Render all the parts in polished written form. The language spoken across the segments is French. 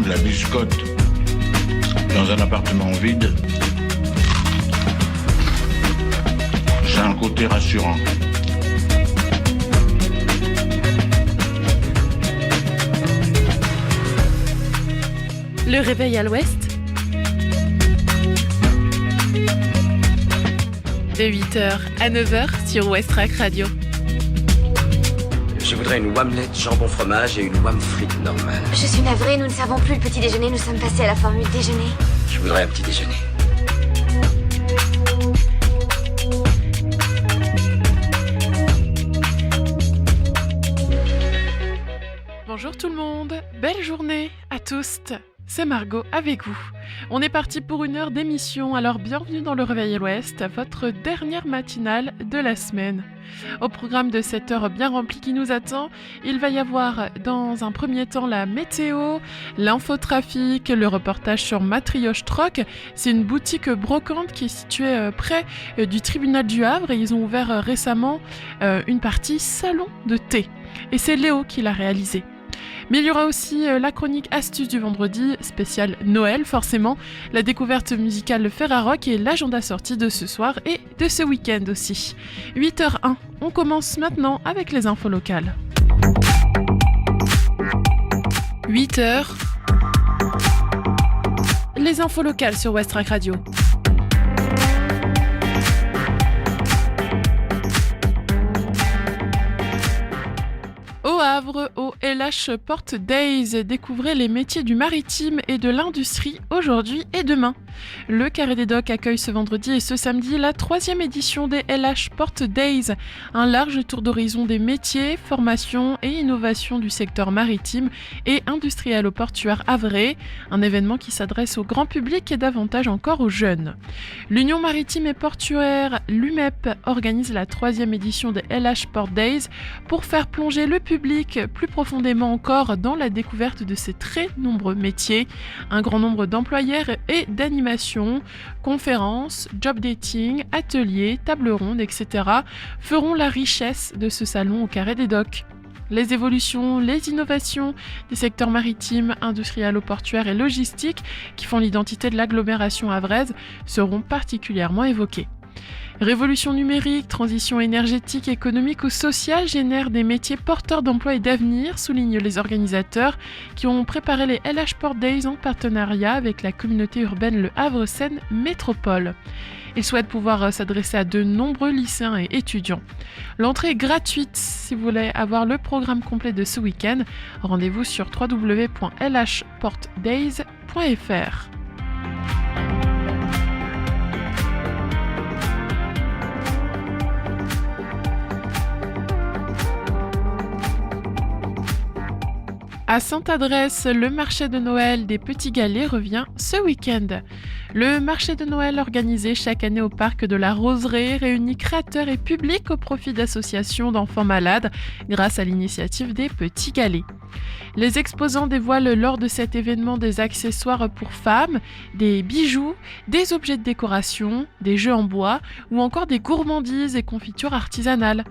de la biscotte dans un appartement vide, c'est un côté rassurant. Le réveil à l'ouest, de 8h à 9h sur Westrack Radio. Je voudrais une omelette jambon fromage et une omelette frite normale. Je suis navrée, nous ne servons plus le petit déjeuner, nous sommes passés à la formule déjeuner. Je voudrais un petit déjeuner. Bonjour tout le monde, belle journée à tous. C'est Margot avec vous. On est parti pour une heure d'émission, alors bienvenue dans le Réveil à l'Ouest, votre dernière matinale de la semaine. Au programme de cette heure bien remplie qui nous attend, il va y avoir dans un premier temps la météo, l'infotrafic, le reportage sur Matrioche Troc. C'est une boutique brocante qui est située près du tribunal du Havre et ils ont ouvert récemment une partie salon de thé. Et c'est Léo qui l'a réalisé. Mais il y aura aussi la chronique astuce du vendredi, spéciale Noël forcément, la découverte musicale Ferrarock et l'agenda sortie de ce soir et de ce week-end aussi. 8h01, on commence maintenant avec les infos locales. 8h, les infos locales sur Westrack Radio. Au Havre, au LH Port Days, découvrez les métiers du maritime et de l'industrie aujourd'hui et demain. Le Carré des Docks accueille ce vendredi et ce samedi la 3e édition des LH Port Days, un large tour d'horizon des métiers, formations et innovations du secteur maritime et industriel-portuaire havrais, un événement qui s'adresse au grand public et davantage encore aux jeunes. L'Union maritime et portuaire, l'UMEP, organise la 3e édition des LH Port Days pour faire plonger le public plus profondément encore dans la découverte de ces très nombreux métiers. Un grand nombre d'employeurs et d'animations, conférences, job dating, ateliers, tables rondes, etc. feront la richesse de ce salon au Carré des Docks. Les évolutions, les innovations des secteurs maritimes, industriels-portuaires et logistiques qui font l'identité de l'agglomération havraise seront particulièrement évoquées. Révolution numérique, transition énergétique, économique ou sociale génèrent des métiers porteurs d'emploi et d'avenir, soulignent les organisateurs qui ont préparé les LH Port Days en partenariat avec la communauté urbaine Le Havre Seine Métropole. Ils souhaitent pouvoir s'adresser à de nombreux lycéens et étudiants. L'entrée est gratuite. Si vous voulez avoir le programme complet de ce week-end, rendez-vous sur www.lhportdays.fr. À Sainte-Adresse, le marché de Noël des Petits Galets revient ce week-end. Le marché de Noël organisé chaque année au parc de la Roseraie réunit créateurs et public au profit d'associations d'enfants malades grâce à l'initiative des Petits Galets. Les exposants dévoilent lors de cet événement des accessoires pour femmes, des bijoux, des objets de décoration, des jeux en bois ou encore des gourmandises et confitures artisanales.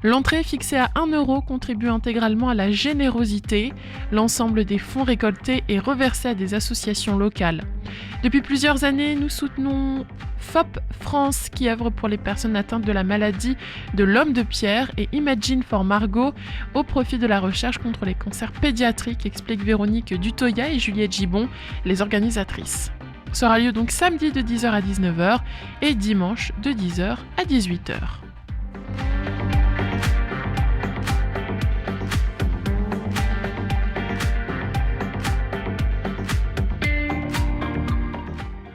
L'entrée fixée à 1 € contribue intégralement à la générosité. L'ensemble des fonds récoltés est reversé à des associations locales. Depuis plusieurs années, nous soutenons FOP France qui œuvre pour les personnes atteintes de la maladie de l'homme de pierre et Imagine for Margot au profit de la recherche contre les cancers pédiatriques, expliquent Véronique Dutoya et Juliette Gibon, les organisatrices. Ça aura lieu donc samedi de 10h à 19h et dimanche de 10h à 18h.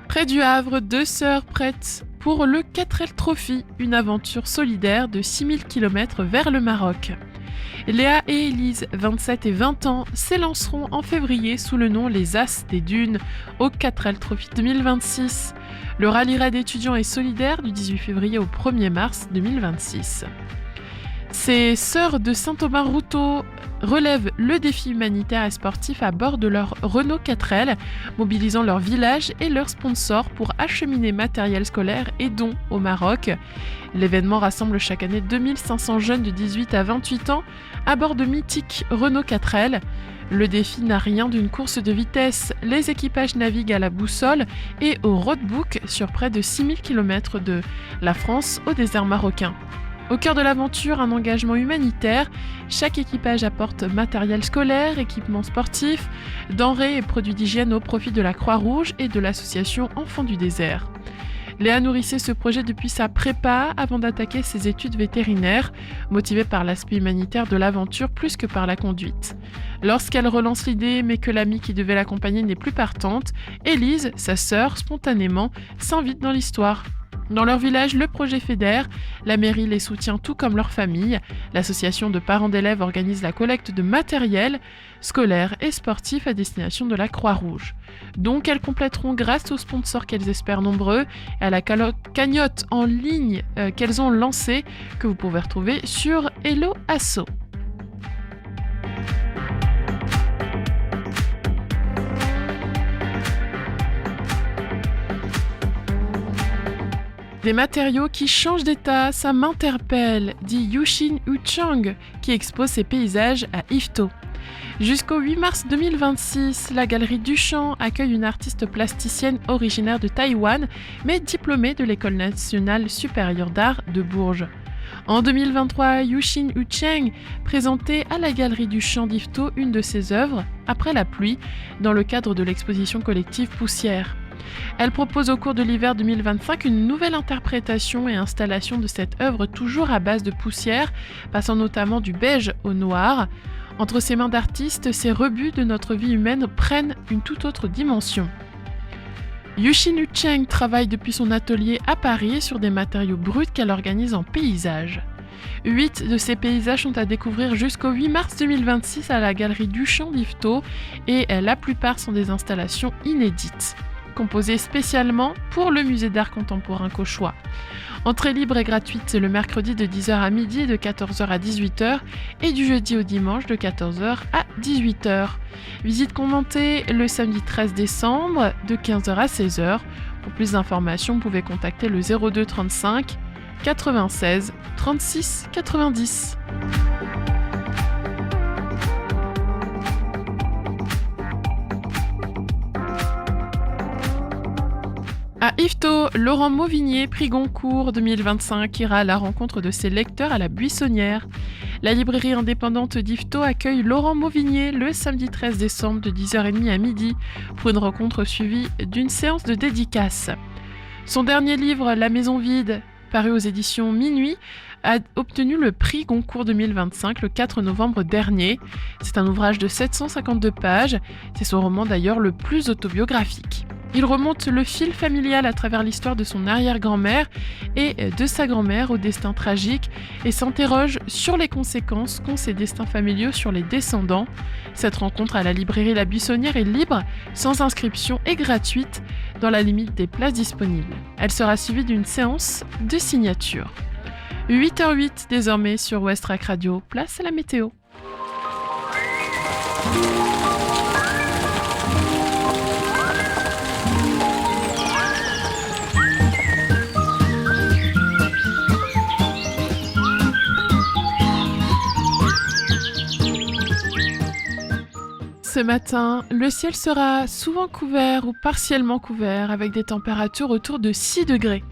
Près du Havre, 2 sœurs prêtes pour le 4L Trophy, une aventure solidaire de 6000 km vers le Maroc. Léa et Élise, 27 et 20 ans, s'élanceront en février sous le nom Les As des Dunes au 4L Trophy 2026. Le rallye raid étudiant et solidaire du 18 février au 1er mars 2026. Ces sœurs de Saint-Aubin-Routot relèvent le défi humanitaire et sportif à bord de leur Renault 4L, mobilisant leur village et leurs sponsors pour acheminer matériel scolaire et dons au Maroc. L'événement rassemble chaque année 2500 jeunes de 18 à 28 ans à bord de mythiques Renault 4L. Le défi n'a rien d'une course de vitesse. Les équipages naviguent à la boussole et au roadbook sur près de 6000 km de la France au désert marocain. Au cœur de l'aventure, un engagement humanitaire. Chaque équipage apporte matériel scolaire, équipements sportifs, denrées et produits d'hygiène au profit de la Croix-Rouge et de l'association Enfants du désert. Léa nourrissait ce projet depuis sa prépa avant d'attaquer ses études vétérinaires, motivée par l'aspect humanitaire de l'aventure plus que par la conduite. Lorsqu'elle relance l'idée mais que l'amie qui devait l'accompagner n'est plus partante, Élise, sa sœur, spontanément, s'invite dans l'histoire. Dans leur village, le projet fédère, la mairie les soutient tout comme leur famille. L'association de parents d'élèves organise la collecte de matériel scolaire et sportif à destination de la Croix-Rouge. Donc elles compléteront grâce aux sponsors qu'elles espèrent nombreux et à la cagnotte en ligne qu'elles ont lancée que vous pouvez retrouver sur Hello Asso. Des matériaux qui changent d'état, ça m'interpelle, dit Yushin Uchang, qui expose ses paysages à Yvetot. Jusqu'au 8 mars 2026, la galerie Duchamp accueille une artiste plasticienne originaire de Taïwan, mais diplômée de l'École nationale supérieure d'art de Bourges. En 2023, Yushin Uchang présentait à la galerie Duchamp d'Yvetot une de ses œuvres, Après la pluie, dans le cadre de l'exposition collective Poussière. Elle propose au cours de l'hiver 2025 une nouvelle interprétation et installation de cette œuvre toujours à base de poussière, passant notamment du beige au noir. Entre ses mains d'artiste, ces rebuts de notre vie humaine prennent une toute autre dimension. Yushin Uchang travaille depuis son atelier à Paris sur des matériaux bruts qu'elle organise en paysage. 8 de ces paysages sont à découvrir jusqu'au 8 mars 2026 à la galerie Duchamp d'Yvetot et la plupart sont des installations inédites, composées spécialement pour le musée d'art contemporain Cauchois. Entrée libre et gratuite le mercredi de 10h à midi et de 14h à 18h et du jeudi au dimanche de 14h à 18h. Visite commentée le samedi 13 décembre de 15h à 16h. Pour plus d'informations, vous pouvez contacter le 02 35 96 36 90. À Yvetot, Laurent Mauvignier, prix Goncourt 2025, ira à la rencontre de ses lecteurs à la Buissonnière. La librairie indépendante d'Yvetot accueille Laurent Mauvignier le samedi 13 décembre de 10h30 à midi pour une rencontre suivie d'une séance de dédicace. Son dernier livre, La Maison Vide, paru aux éditions Minuit, a obtenu le prix Goncourt 2025 le 4 novembre dernier. C'est un ouvrage de 752 pages. C'est son roman d'ailleurs le plus autobiographique. Il remonte le fil familial à travers l'histoire de son arrière-grand-mère et de sa grand-mère au destin tragique et s'interroge sur les conséquences qu'ont ces destins familiaux sur les descendants. Cette rencontre à la librairie La Buissonnière est libre, sans inscription et gratuite, dans la limite des places disponibles. Elle sera suivie d'une séance de signature. 8h08 désormais sur Westrack Radio, place à la météo. Ce matin, le ciel sera souvent couvert ou partiellement couvert avec des températures autour de 6 degrés.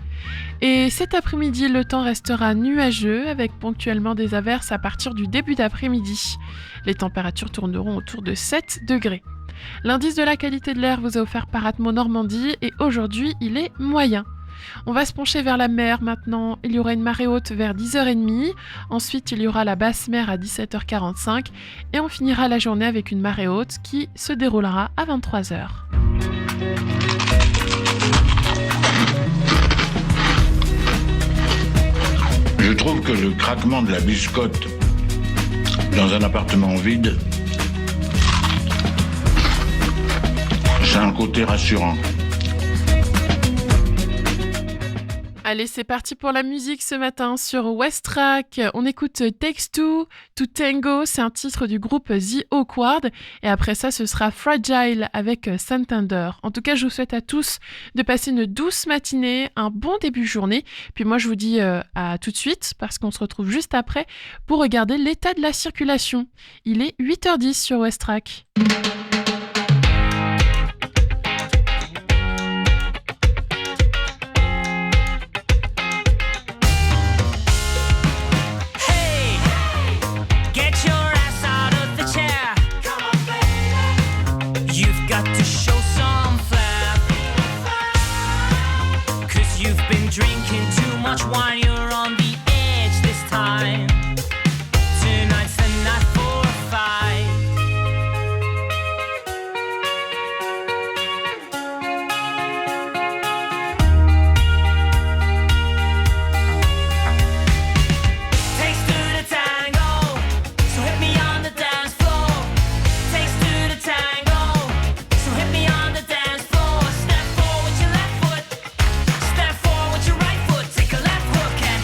Et cet après-midi, le temps restera nuageux avec ponctuellement des averses à partir du début d'après-midi. Les températures tourneront autour de 7 degrés. L'indice de la qualité de l'air vous est offert par Atmo Normandie et aujourd'hui, il est moyen. On va se pencher vers la mer maintenant. Il y aura une marée haute vers 10h30. Ensuite, il y aura la basse mer à 17h45. Et on finira la journée avec une marée haute qui se déroulera à 23h. Je trouve que le craquement de la biscotte dans un appartement vide, c'est un côté rassurant. Allez, c'est parti pour la musique ce matin sur Westrack. On écoute Takes Two to Tango, c'est un titre du groupe The Awkward. Et après ça, ce sera Fragile avec Santander. En tout cas, je vous souhaite à tous de passer une douce matinée, un bon début de journée. Puis moi, je vous dis à tout de suite, parce qu'on se retrouve juste après pour regarder l'état de la circulation. Il est 8h10 sur Westrack. Drinking too much wine, you're on the edge this time. Tonight's the night for a fight. Takes two to tango, so hit me on the dance floor. Takes two to tango, so hit me on the dance floor. Step forward with your left foot, step forward with your right foot. Take a left hook and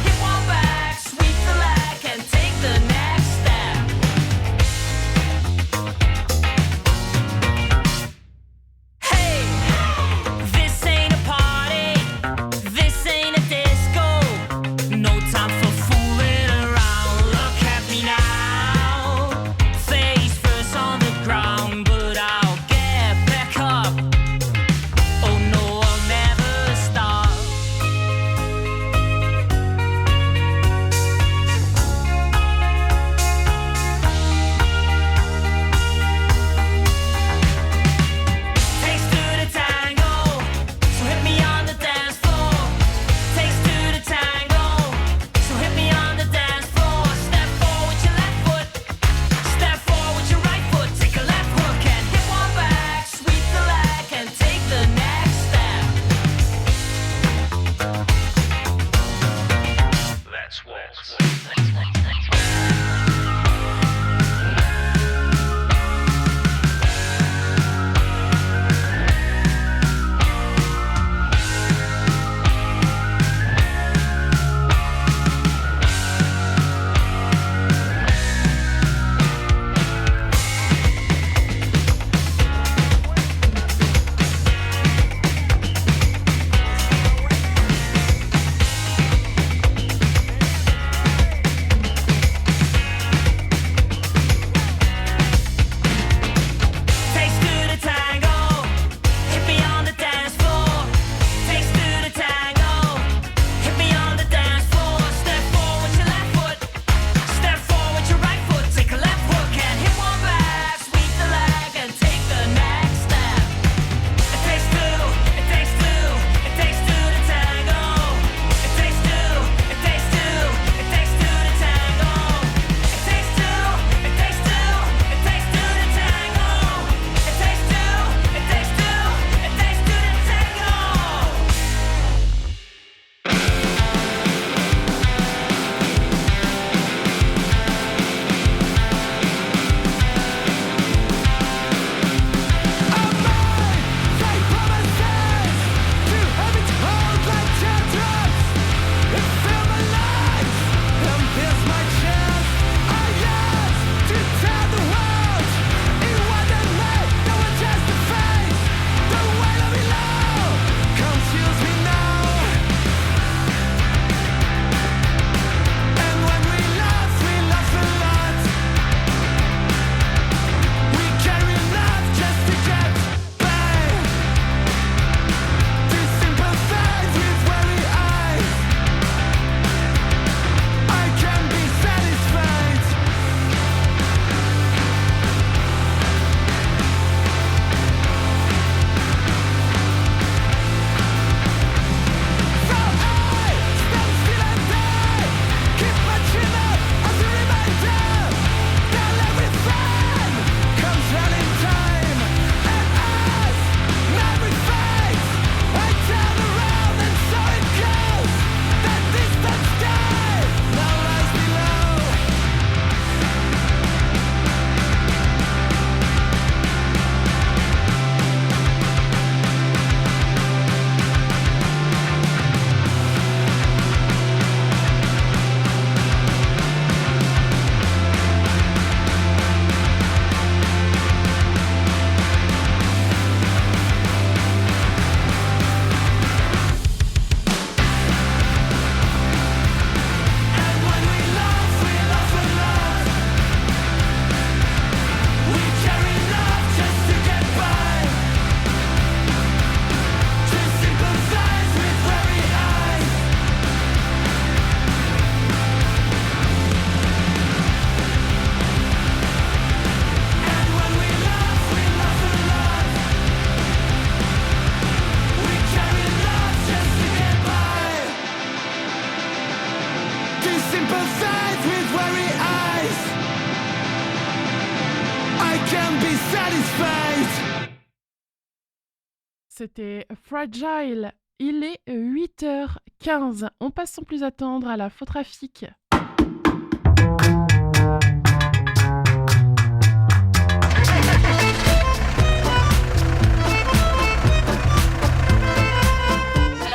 C'était Fragile. Il est 8h15. On passe sans plus attendre à la faux trafic. Alors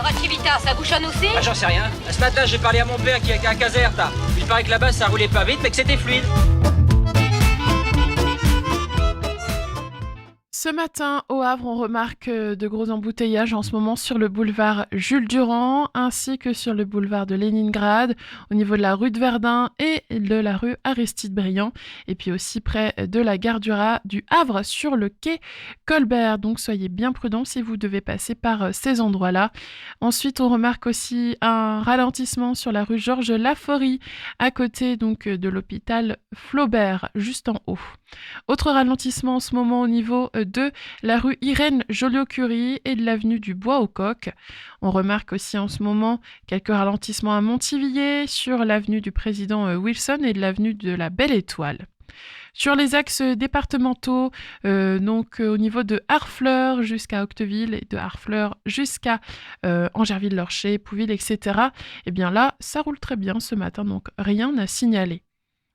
à Civita, ça bouchonne aussi? Ah, j'en sais rien. Ce matin, j'ai parlé à mon père qui est à Caserta. Il paraît que là-bas, ça roulait pas vite, mais que c'était fluide. Ce matin, au Havre, on remarque de gros embouteillages en ce moment sur le boulevard Jules Durand, ainsi que sur le boulevard de Léningrad, au niveau de la rue de Verdun et de la rue Aristide Briand, et puis aussi près de la gare du Havre, sur le quai Colbert. Donc soyez bien prudents si vous devez passer par ces endroits-là. Ensuite, on remarque aussi un ralentissement sur la rue Georges Laforie, à côté donc de l'hôpital Flaubert, juste en haut. Autre ralentissement en ce moment au niveau de la rue Irène Joliot-Curie et de l'avenue du Bois-aux-Coques. On remarque aussi en ce moment quelques ralentissements à Montivilliers, sur l'avenue du président Wilson et de l'avenue de la Belle Étoile. Sur les axes départementaux, donc au niveau de Harfleur jusqu'à Octeville et de Harfleur jusqu'à Angerville-Lorcher, Pouville, etc., eh bien là, ça roule très bien ce matin, donc rien à signaler.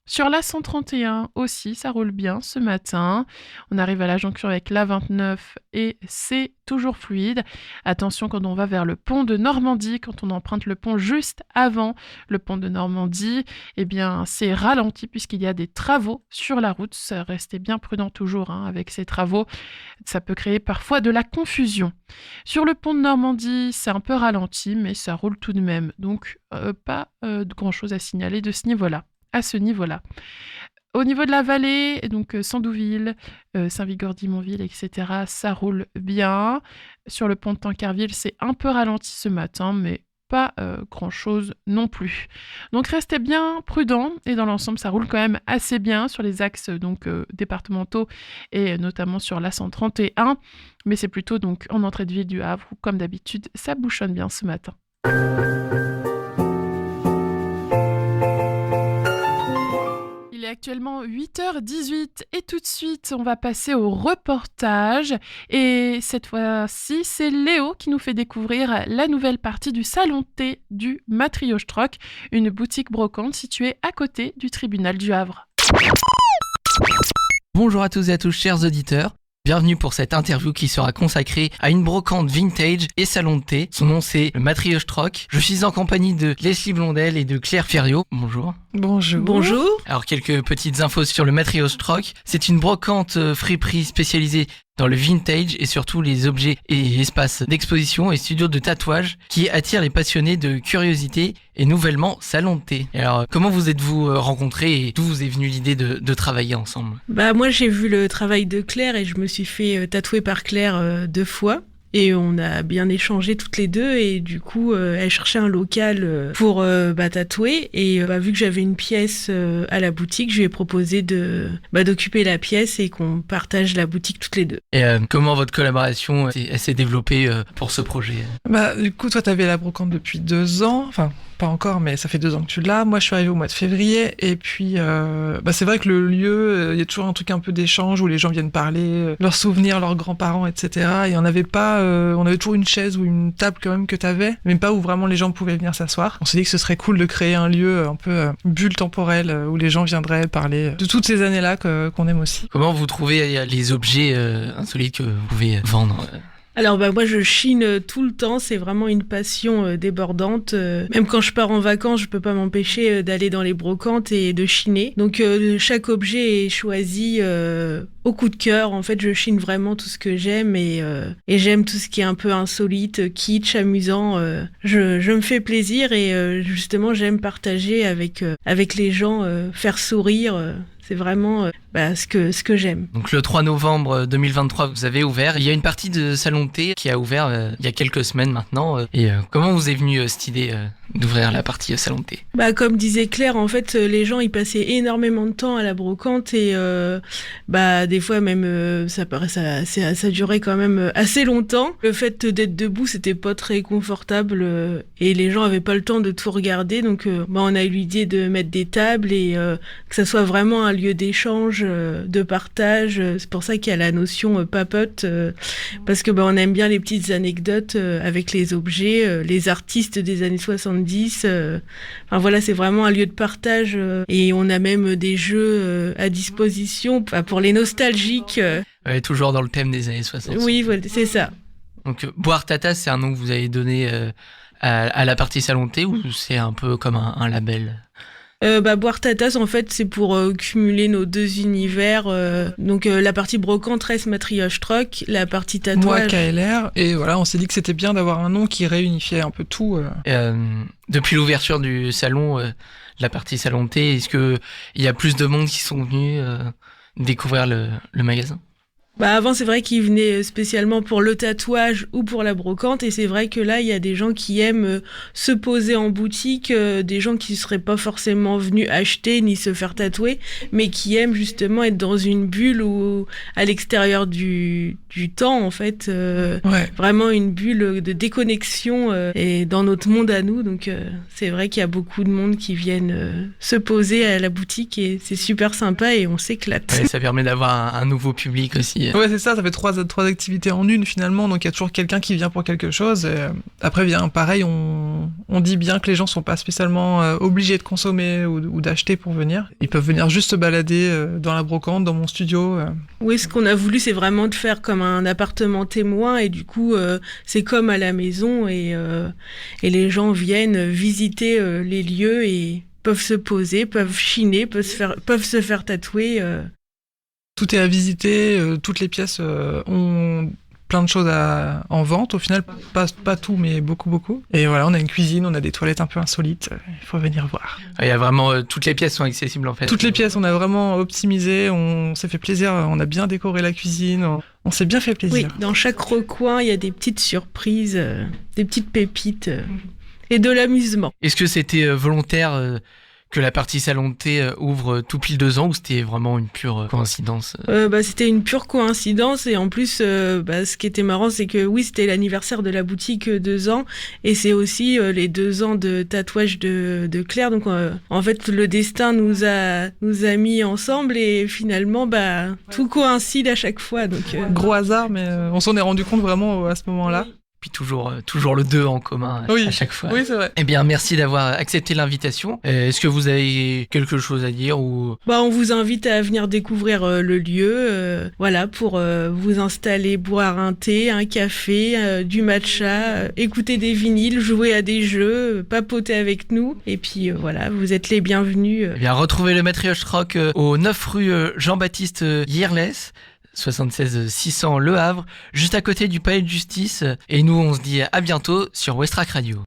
Sur la 131 aussi, ça roule bien ce matin. On arrive à la jonction avec l'A29 et c'est toujours fluide. Attention quand on va vers le pont de Normandie, quand on emprunte le pont juste avant le pont de Normandie, eh bien c'est ralenti puisqu'il y a des travaux sur la route. Restez bien prudent toujours avec ces travaux. Ça peut créer parfois de la confusion. Sur le pont de Normandie, c'est un peu ralenti, mais ça roule tout de même. Donc pas de grand-chose à signaler de ce niveau-là. À ce niveau-là. Au niveau de la vallée, donc Sandouville, Saint-Vigor-d'Imonville, etc., ça roule bien. Sur le pont de Tancarville, c'est un peu ralenti ce matin, mais pas grand-chose non plus. Donc restez bien prudents et dans l'ensemble, ça roule quand même assez bien sur les axes donc départementaux et notamment sur la 131, mais c'est plutôt donc en entrée de ville du Havre où, comme d'habitude, ça bouchonne bien ce matin. Il est actuellement 8h18 et tout de suite, on va passer au reportage. Et cette fois-ci, c'est Léo qui nous fait découvrir la nouvelle partie du salon de thé du Matriochtroc, une boutique brocante située à côté du tribunal du Havre. Bonjour à tous et à tous, chers auditeurs. Bienvenue pour cette interview qui sera consacrée à une brocante vintage et salon de thé. Son nom c'est le Matriochtroc. Je suis en compagnie de Leslie Blondel et de Claire Ferriot. Bonjour. Bonjour. Bonjour. Alors quelques petites infos sur le Matriochtroc. C'est une brocante friperie spécialisée dans le vintage et surtout les objets et espaces d'exposition et studios de tatouage qui attirent les passionnés de curiosité et nouvellement salon de thé. Alors comment vous êtes-vous rencontrés et d'où vous est venue l'idée de travailler ensemble? Moi j'ai vu le travail de Claire et je me suis fait tatouer par Claire 2 fois. Et on a bien échangé toutes les deux et du coup elle cherchait un local pour tatouer et vu que j'avais une pièce à la boutique, je lui ai proposé d'occuper la pièce et qu'on partage la boutique toutes les deux. Et comment votre collaboration elle s'est développée pour ce projet? Du coup toi t'avais la brocante depuis 2 ans, enfin pas encore mais ça fait 2 ans que tu l'as. Moi je suis arrivée au mois de février et puis c'est vrai que le lieu, il y a toujours un truc un peu d'échange où les gens viennent parler leurs souvenirs, leurs grands-parents, etc. Et on avait toujours une chaise ou une table quand même que t'avais, mais pas où vraiment les gens pouvaient venir s'asseoir. On s'est dit que ce serait cool de créer un lieu un peu bulle temporelle où les gens viendraient parler de toutes ces années-là qu'on aime aussi. Comment vous trouvez les objets insolites que vous pouvez vendre? Alors moi je chine tout le temps, c'est vraiment une passion débordante. Même quand je pars en vacances, je peux pas m'empêcher d'aller dans les brocantes et de chiner. Donc chaque objet est choisi au coup de cœur. En fait, je chine vraiment tout ce que j'aime et j'aime tout ce qui est un peu insolite, kitsch, amusant. Je me fais plaisir et justement j'aime partager avec les gens, faire sourire. C'est vraiment ce que j'aime. Donc le 3 novembre 2023, vous avez ouvert. Il y a une partie de salon de thé qui a ouvert il y a quelques semaines maintenant. Et comment vous est venue cette idée d'ouvrir la partie salon de thé? Comme disait Claire, en fait, les gens ils passaient énormément de temps à la brocante et des fois même ça durait quand même assez longtemps. Le fait d'être debout, c'était pas très confortable et les gens avaient pas le temps de tout regarder. Donc on a eu l'idée de mettre des tables et que ça soit vraiment un lieu d'échange, de partage. C'est pour ça qu'il y a la notion papote, parce que on aime bien les petites anecdotes avec les objets, les artistes des années 70. Enfin voilà, c'est vraiment un lieu de partage et on a même des jeux à disposition pour les nostalgiques. Ouais, toujours dans le thème des années 60. Oui, voilà, c'est ça. Donc Boire ta tasse, c'est un nom que vous avez donné à la partie salon de thé ou c'est un peu comme un label? Boire ta tasse, en fait, c'est pour cumuler nos deux univers. Donc la partie brocante reste Matryosh Troc, la partie Moi, tatouage. KLR. Et voilà, on s'est dit que c'était bien d'avoir un nom qui réunifiait un peu tout. Depuis l'ouverture du salon, la partie salon de thé, est-ce que il y a plus de monde qui sont venus découvrir le magasin? Avant, c'est vrai qu'ils venaient spécialement pour le tatouage ou pour la brocante, et c'est vrai que là, il y a des gens qui aiment se poser en boutique, des gens qui ne seraient pas forcément venus acheter ni se faire tatouer, mais qui aiment justement être dans une bulle ou à l'extérieur du temps, en fait. Ouais. Vraiment une bulle de déconnexion et dans notre monde à nous. Donc, c'est vrai qu'il y a beaucoup de monde qui viennent se poser à la boutique, et c'est super sympa et on s'éclate. Ouais, ça permet d'avoir un nouveau public aussi. Ouais, c'est ça fait trois activités en une finalement, donc il y a toujours quelqu'un qui vient pour quelque chose. Et, après, bien pareil, on dit bien que les gens sont pas spécialement obligés de consommer ou d'acheter pour venir. Ils peuvent venir juste se balader dans la brocante, dans mon studio. Oui, ce qu'on a voulu, c'est vraiment de faire comme un appartement témoin, et du coup, c'est comme à la maison, et les gens viennent visiter les lieux et peuvent se poser, peuvent chiner, peuvent se faire tatouer. Tout est à visiter, toutes les pièces ont plein de choses en vente. Au final, pas tout, mais beaucoup. Et voilà, on a une cuisine, on a des toilettes un peu insolites. Il faut venir voir. Il y a vraiment toutes les pièces sont accessibles en fait. Toutes les pièces, on a vraiment optimisé, on s'est fait plaisir, on a bien décoré la cuisine, on s'est bien fait plaisir. Oui, dans chaque recoin, il y a des petites surprises, des petites pépites et de l'amusement. Est-ce que c'était volontaire que la partie salon de thé ouvre tout pile 2 ans ou c'était vraiment une pure coïncidence? C'était une pure coïncidence, et en plus, ce qui était marrant, c'est que oui, c'était l'anniversaire de la boutique 2 ans, et c'est aussi les 2 ans de tatouage de Claire. Donc en fait, le destin nous a mis ensemble, et finalement, tout coïncide à chaque fois. Donc Gros hasard, mais on s'en est rendu compte vraiment à ce moment-là. Puis toujours le 2 en commun à chaque fois. Oui, c'est vrai. Eh bien, merci d'avoir accepté l'invitation. Est-ce que vous avez quelque chose à dire ou... On vous invite à venir découvrir le lieu, pour vous installer, boire un thé, un café, du matcha, écouter des vinyles, jouer à des jeux, papoter avec nous. Et puis vous êtes les bienvenus. Eh bien, retrouvez le Matryosh Troc au 9 rue Jean-Baptiste Yirles, 76 600 Le Havre, juste à côté du Palais de Justice. Et nous, on se dit à bientôt sur Westrack Radio.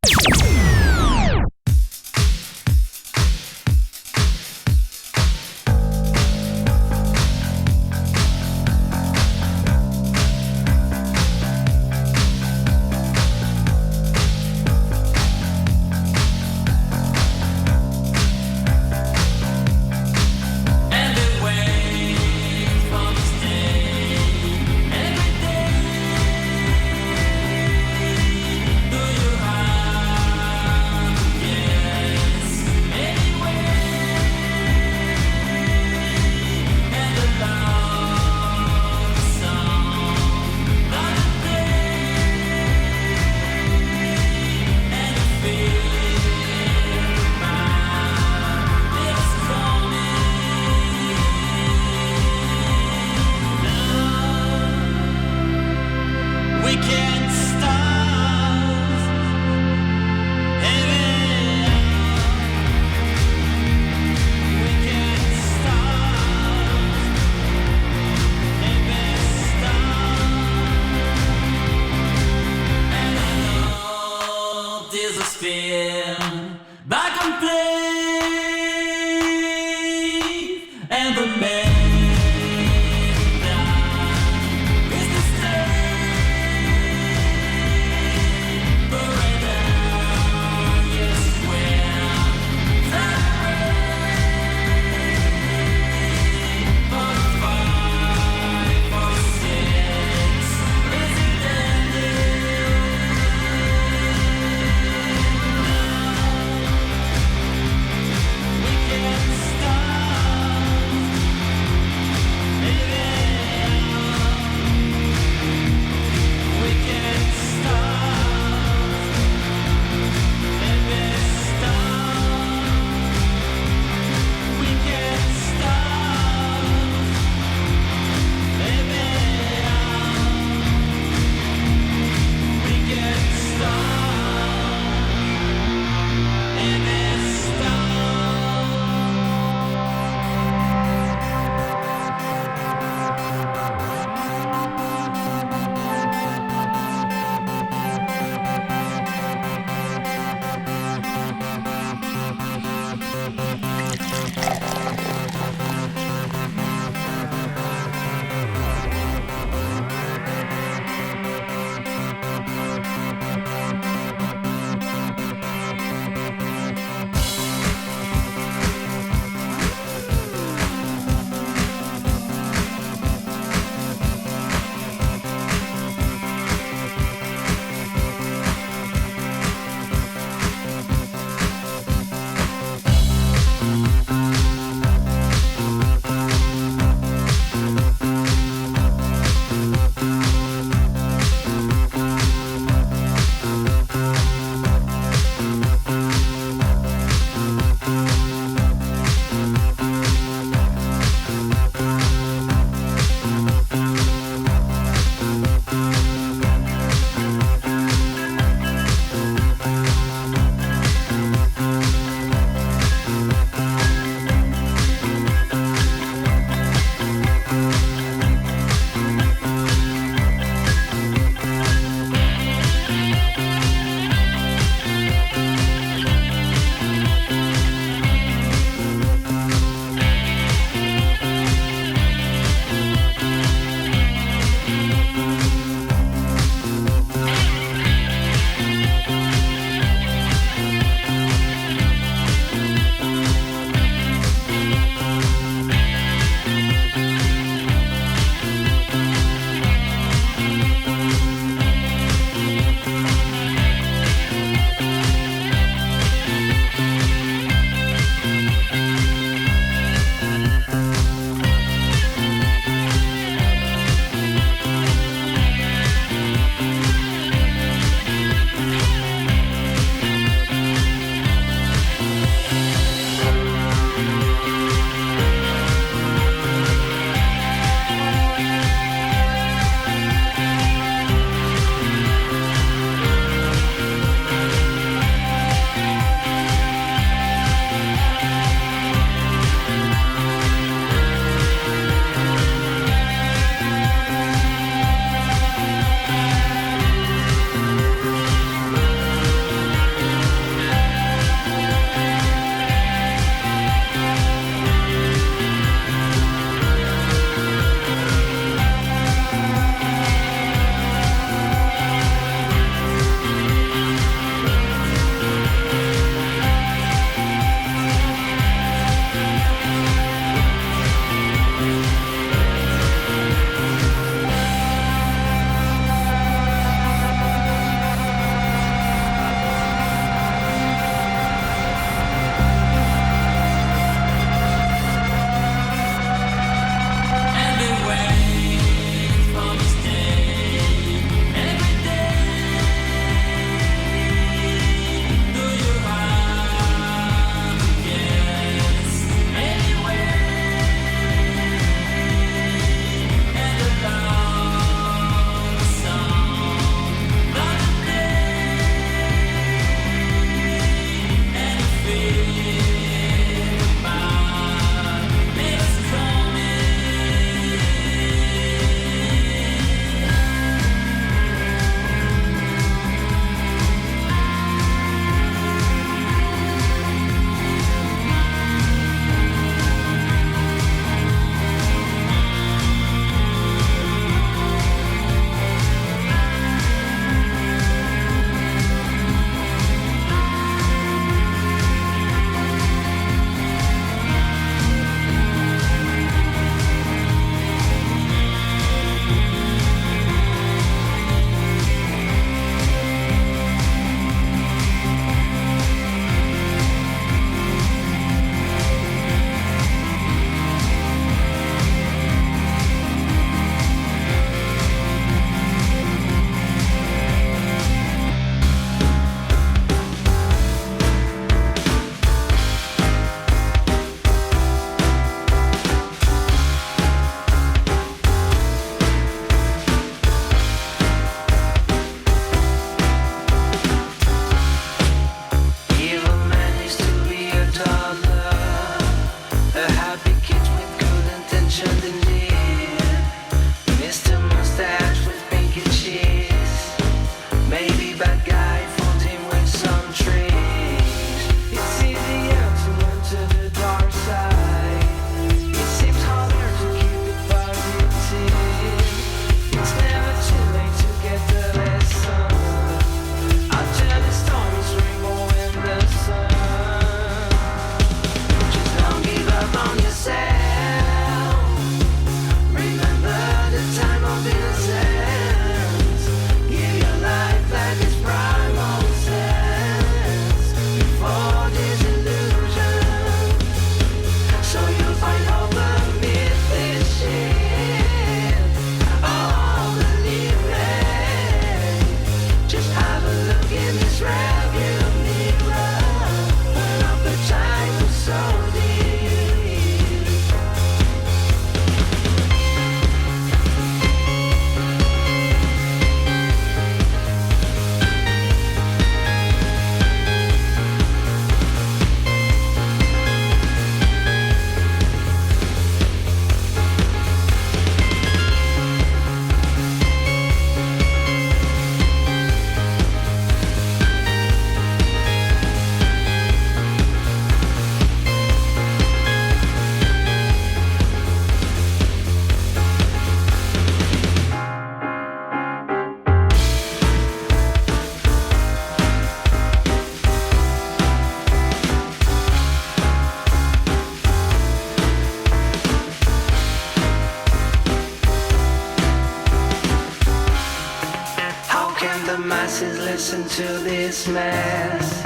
into this mess.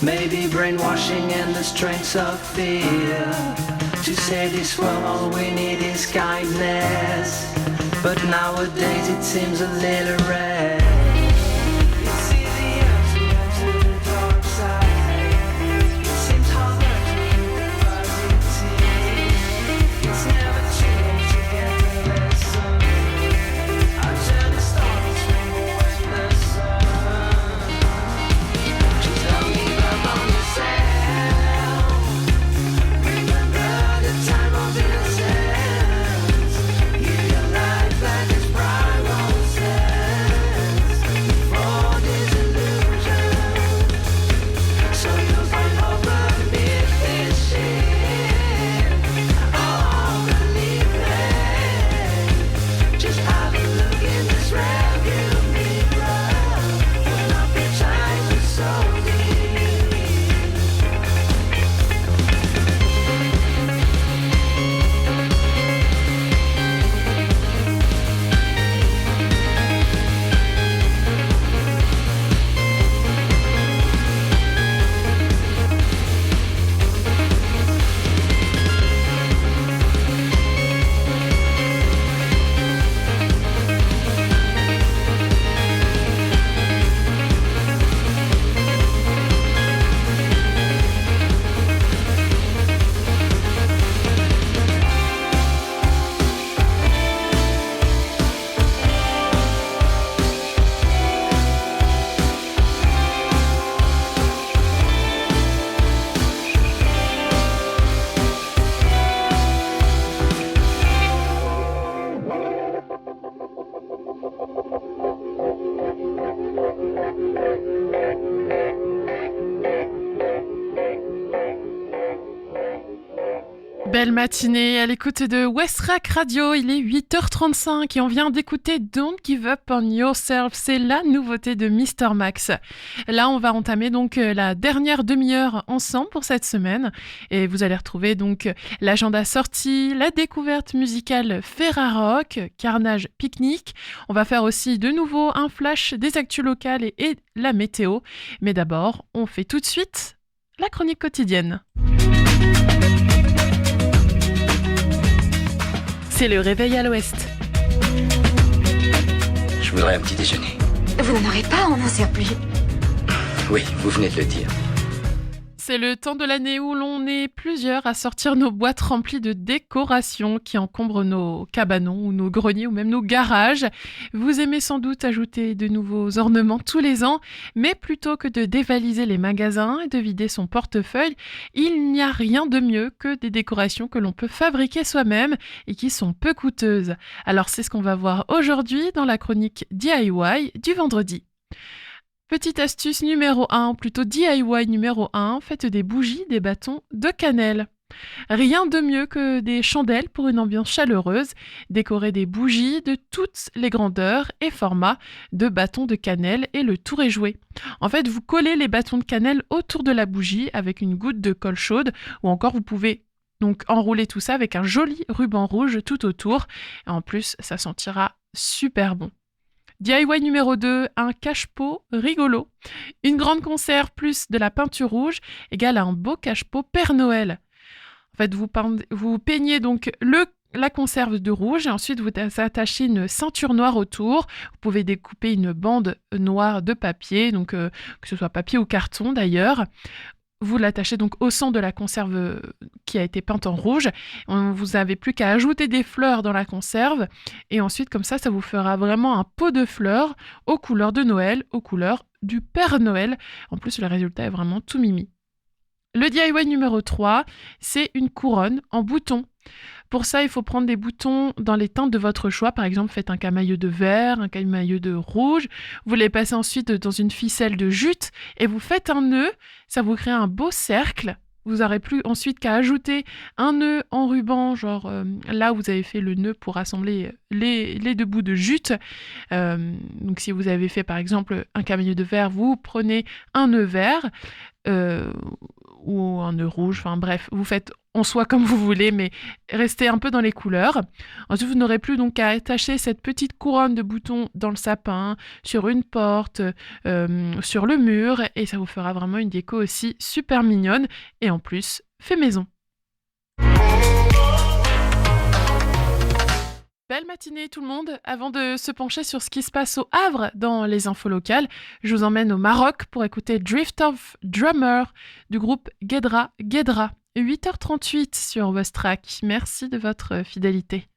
Maybe brainwashing and the strength of fear. To save this world all we need is kindness. But nowadays it seems a little rare. You see the answer to the dark side. It seems harder to positive. It's never too late to get the lesson. Until the stars remove the sun. Just don't give up on yourself. Remember the time of innocence. Give your life like it's prime nonsense. For this illusion. So you'll find hope amid this shit. Oh, believe me. Just have a look in this rearview mirror. When up your time is so deep. Belle matinée à l'écoute de Westrack Radio, il est 8h35 et on vient d'écouter Don't Give Up on Yourself, c'est la nouveauté de Mr. Max. Là on va entamer donc la dernière demi-heure ensemble pour cette semaine et vous allez retrouver donc l'agenda sortie, la découverte musicale Ferrarock, Carnage Picnic. On va faire aussi de nouveau un flash des actus locales et la météo. Mais d'abord, on fait tout de suite la chronique quotidienne. C'est le réveil à l'ouest. Je voudrais un petit déjeuner. Vous n'en aurez pas en un surplus. Oui, vous venez de le dire. C'est le temps de l'année où l'on est plusieurs à sortir nos boîtes remplies de décorations qui encombrent nos cabanons ou nos greniers ou même nos garages. Vous aimez sans doute ajouter de nouveaux ornements tous les ans, mais plutôt que de dévaliser les magasins et de vider son portefeuille, il n'y a rien de mieux que des décorations que l'on peut fabriquer soi-même et qui sont peu coûteuses. Alors c'est ce qu'on va voir aujourd'hui dans la chronique DIY du vendredi. Petite astuce numéro 1, ou plutôt DIY numéro 1, faites des bougies, des bâtons de cannelle. Rien de mieux que des chandelles pour une ambiance chaleureuse. Décorez des bougies de toutes les grandeurs et formats de bâtons de cannelle et le tour est joué. En fait, vous collez les bâtons de cannelle autour de la bougie avec une goutte de colle chaude ou encore vous pouvez donc enrouler tout ça avec un joli ruban rouge tout autour. Et en plus, ça sentira super bon. DIY numéro 2, un cache-pot rigolo. Une grande conserve plus de la peinture rouge égale à un beau cache-pot Père Noël. En fait, vous peignez donc la conserve de rouge et ensuite vous attachez une ceinture noire autour. Vous pouvez découper une bande noire de papier, donc que ce soit papier ou carton d'ailleurs. Vous l'attachez donc au centre de la conserve qui a été peinte en rouge. Vous n'avez plus qu'à ajouter des fleurs dans la conserve. Et ensuite, comme ça vous fera vraiment un pot de fleurs aux couleurs de Noël, aux couleurs du Père Noël. En plus, le résultat est vraiment tout mimi. Le DIY numéro 3, c'est une couronne en bouton. Pour ça, il faut prendre des boutons dans les teintes de votre choix. Par exemple, faites un camailleux de vert, un camailleux de rouge. Vous les passez ensuite dans une ficelle de jute et vous faites un nœud. Ça vous crée un beau cercle. Vous n'aurez plus ensuite qu'à ajouter un nœud en ruban, genre là où vous avez fait le nœud pour rassembler les deux bouts de jute. Donc si vous avez fait par exemple un camailleux de vert, vous prenez un nœud vert. ou un nœud rouge. Enfin bref, vous faites en soi comme vous voulez, mais restez un peu dans les couleurs. Ensuite, vous n'aurez plus donc qu'à attacher cette petite couronne de boutons dans le sapin, sur une porte, sur le mur, et ça vous fera vraiment une déco aussi super mignonne, et en plus, fait maison. Belle matinée tout le monde. Avant de se pencher sur ce qui se passe au Havre dans les infos locales, je vous emmène au Maroc pour écouter Drift of Drummer du groupe Guedra Guedra. 8h38 sur Westrack. Merci de votre fidélité.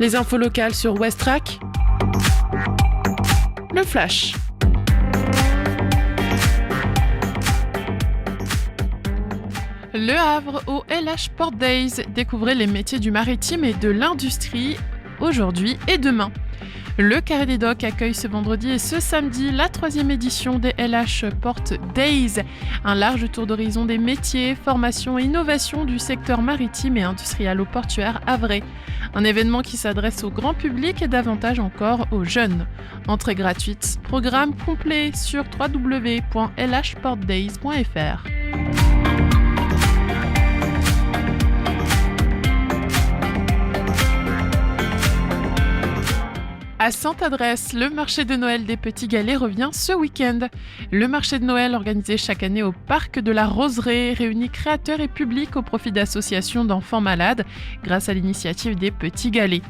Les infos locales sur Westrack. Le flash. Le Havre au LH Port Days. Découvrez les métiers du maritime et de l'industrie aujourd'hui et demain. Le Carré des Docks accueille ce vendredi et ce samedi la 3e édition des LH Port Days, un large tour d'horizon des métiers, formations et innovations du secteur maritime et industrialo-portuaire havrais. Un événement qui s'adresse au grand public et davantage encore aux jeunes. Entrée gratuite, programme complet sur www.lhportdays.fr. À Sainte-Adresse, le marché de Noël des Petits Galets revient ce week-end. Le marché de Noël, organisé chaque année au parc de la Roseraie, réunit créateurs et public au profit d'associations d'enfants malades grâce à l'initiative des Petits Galets.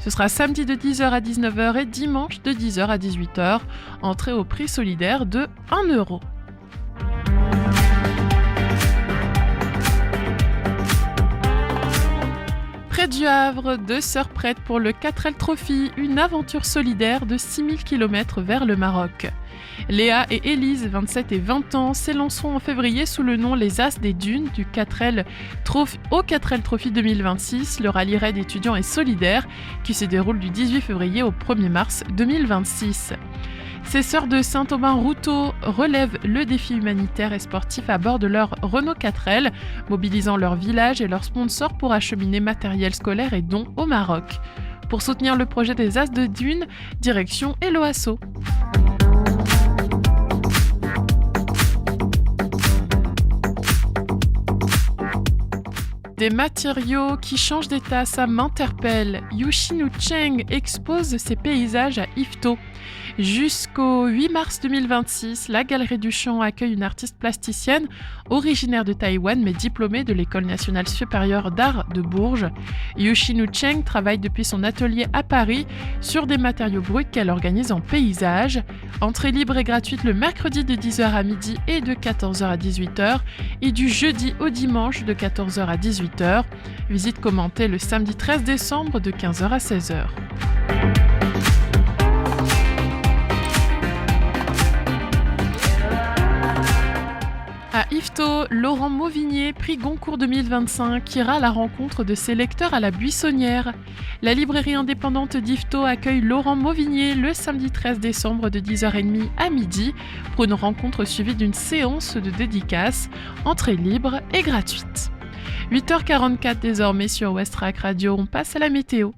Ce sera samedi de 10h à 19h et dimanche de 10h à 18h. Entrée au prix solidaire de 1 €. Près du Havre, 2 sœurs prêtes pour le 4L Trophy, une aventure solidaire de 6000 km vers le Maroc. Léa et Élise, 27 et 20 ans, s'élanceront en février sous le nom Les As des Dunes du 4L au 4L Trophy 2026, le rallye raid étudiant et solidaire qui se déroule du 18 février au 1er mars 2026. Ces sœurs de Saint-Aubin-Routot relèvent le défi humanitaire et sportif à bord de leur Renault 4L, mobilisant leur village et leurs sponsors pour acheminer matériel scolaire et dons au Maroc. Pour soutenir le projet des As de Dunes, direction Eloasso. Des matériaux qui changent d'état, ça m'interpelle. Yushinu Cheng expose ses paysages à Yvetot. Jusqu'au 8 mars 2026, la Galerie du Champ accueille une artiste plasticienne originaire de Taïwan mais diplômée de l'École nationale supérieure d'art de Bourges. Yushinu Cheng travaille depuis son atelier à Paris sur des matériaux bruts qu'elle organise en paysage. Entrée libre et gratuite le mercredi de 10h à midi et de 14h à 18h et du jeudi au dimanche de 14h à 18h. Visite commentée le samedi 13 décembre de 15h à 16h. À Yvetot, Laurent Mauvigné, prix Goncourt 2025, ira à la rencontre de ses lecteurs à la Buissonnière. La librairie indépendante d'Yvetot accueille Laurent Mauvigné le samedi 13 décembre de 10h30 à midi pour une rencontre suivie d'une séance de dédicaces, entrée libre et gratuite. 8h44 désormais sur Westrack Radio, on passe à la météo.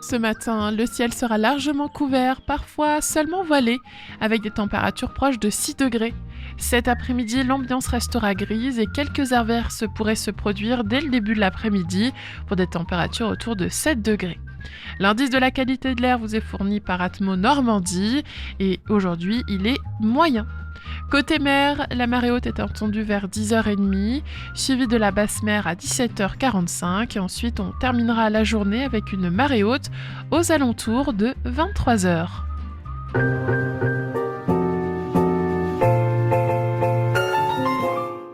Ce matin, le ciel sera largement couvert, parfois seulement voilé, avec des températures proches de 6 degrés. Cet après-midi, l'ambiance restera grise et quelques averses pourraient se produire dès le début de l'après-midi pour des températures autour de 7 degrés. L'indice de la qualité de l'air vous est fourni par Atmo Normandie et aujourd'hui, il est moyen. Côté mer, la marée haute est attendue vers 10h30, suivie de la basse mer à 17h45 et ensuite on terminera la journée avec une marée haute aux alentours de 23h.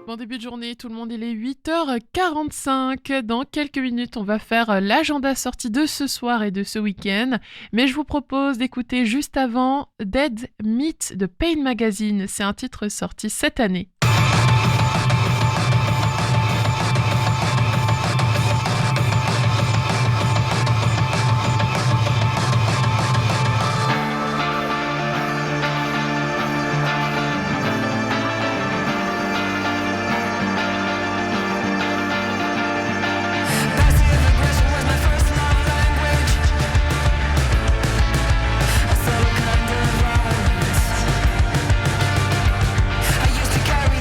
Bon début de journée tout le monde, il est 8h45. Dans quelques minutes, on va faire l'agenda sortie de ce soir et de ce week-end. Mais je vous propose d'écouter juste avant Dead Meat de Pain Magazine. C'est un titre sorti cette année. I used to carry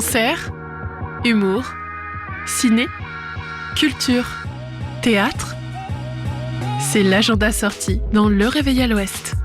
Concerts, humour, ciné, culture, théâtre. C'est l'agenda sorti dans Le Réveil à l'Ouest.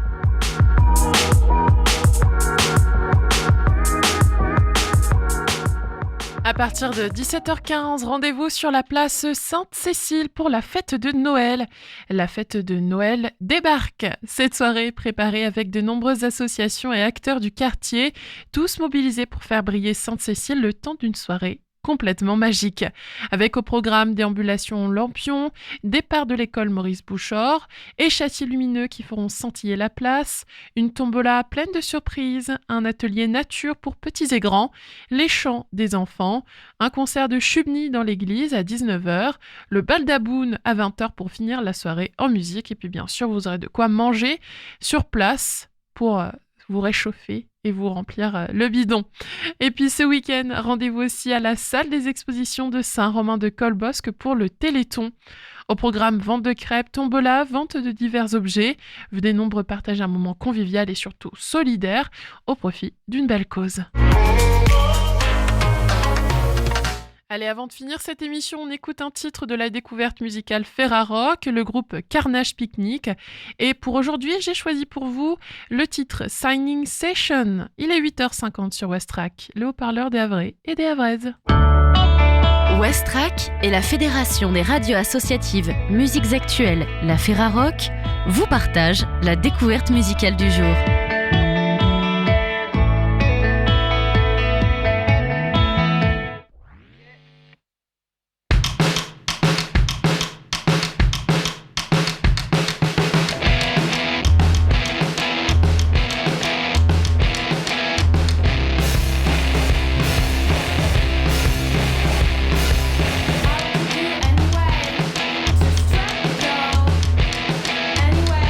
À partir de 17h15, rendez-vous sur la place Sainte-Cécile pour la fête de Noël. La fête de Noël débarque. Cette soirée préparée avec de nombreuses associations et acteurs du quartier, tous mobilisés pour faire briller Sainte-Cécile le temps d'une soirée complètement magique. Avec au programme déambulation Lampion, départ de l'école Maurice Bouchard, échassiers lumineux qui feront scintiller la place, une tombola pleine de surprises, un atelier nature pour petits et grands, les chants des enfants, un concert de Chubny dans l'église à 19h, le bal d'Aboun à 20h pour finir la soirée en musique, et puis bien sûr vous aurez de quoi manger sur place pour vous réchauffer et vous remplir le bidon. Et puis ce week-end, rendez-vous aussi à la salle des expositions de Saint-Romain de Colbosque pour le Téléthon. Au programme vente de crêpes, tombola, vente de divers objets. Venez nombreux partager un moment convivial et surtout solidaire au profit d'une belle cause. Allez, avant de finir cette émission, on écoute un titre de la découverte musicale Ferrarock, le groupe Carnage Picnic. Et pour aujourd'hui, j'ai choisi pour vous le titre Signing Session. Il est 8h50 sur Westrack, le haut-parleur des Havrais et des Havraises. Westrack et la Fédération des radios associatives Musiques Actuelles, la Ferrarock, vous partagent la découverte musicale du jour. Anyway.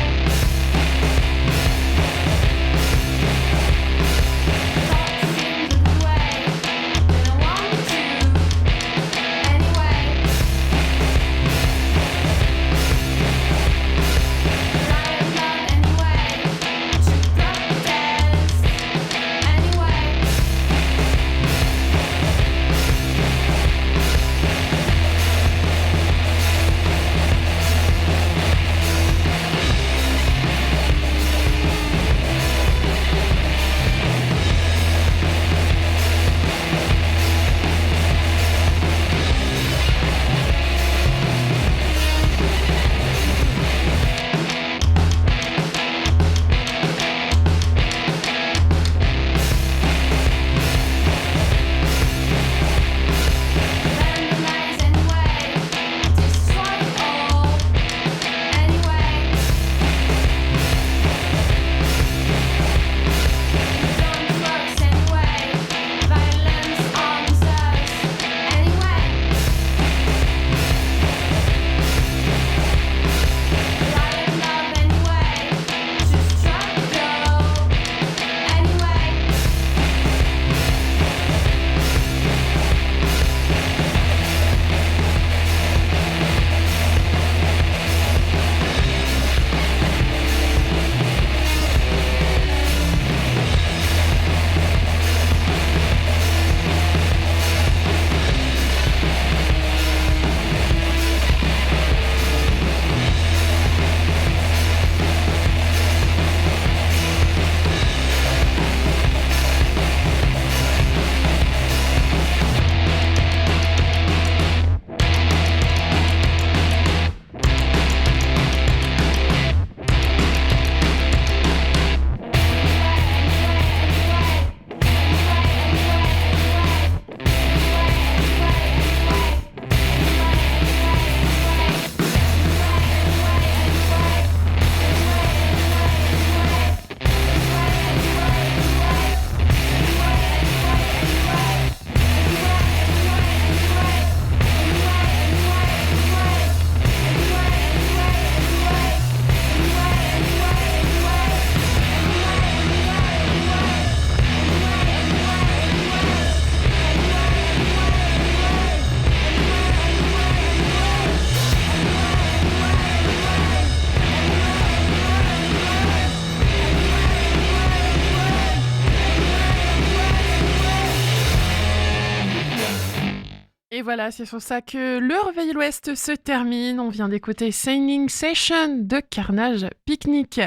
Et voilà, c'est sur ça que le Réveil l'Ouest se termine. On vient d'écouter Singing Session de Carnage Picnic.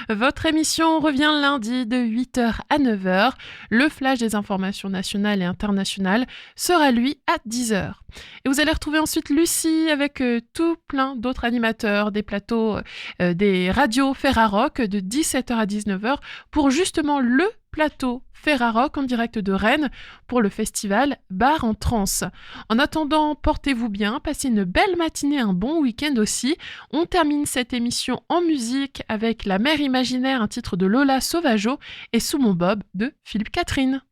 Votre émission revient lundi de 8h à 9h. Le flash des informations nationales et internationales sera lui à 10h. Et vous allez retrouver ensuite Lucie avec tout plein d'autres animateurs, des plateaux, des radios Ferrarock de 17h à 19h pour justement le plateau Ferrarock en direct de Rennes pour le festival Bar en Trance. En attendant, portez-vous bien, passez une belle matinée, un bon week-end aussi. On termine cette émission en musique avec La mer imaginaire, un titre de Lola Sauvageau, et Sous mon bob de Philippe Catherine.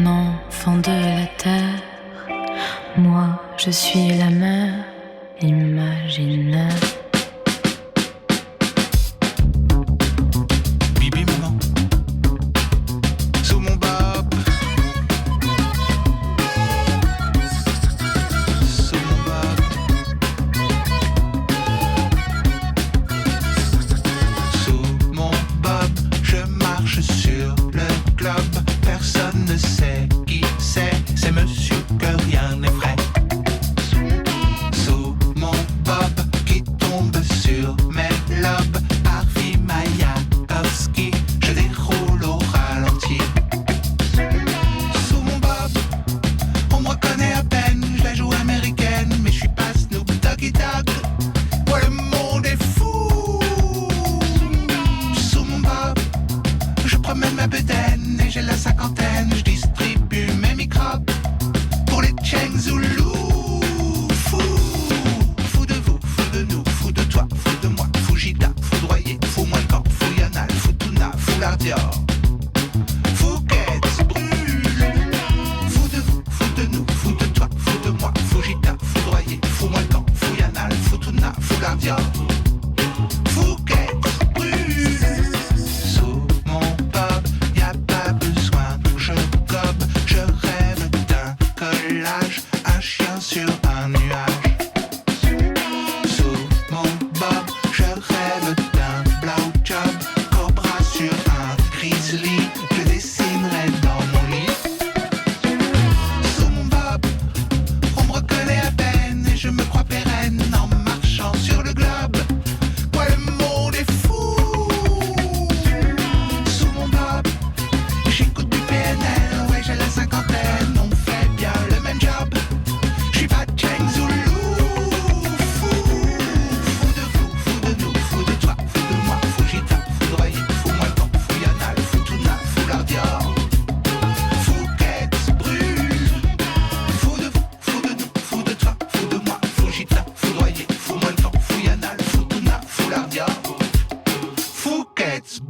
Enfant de la terre, moi je suis la mer imaginaire. Bibi maman, sous mon bob, sous mon bob, sous mon bob, je marche sur le globe. Personne ne sait qui c'est monsieur que rien n'est vrai. Sous mon bob.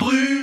brûle.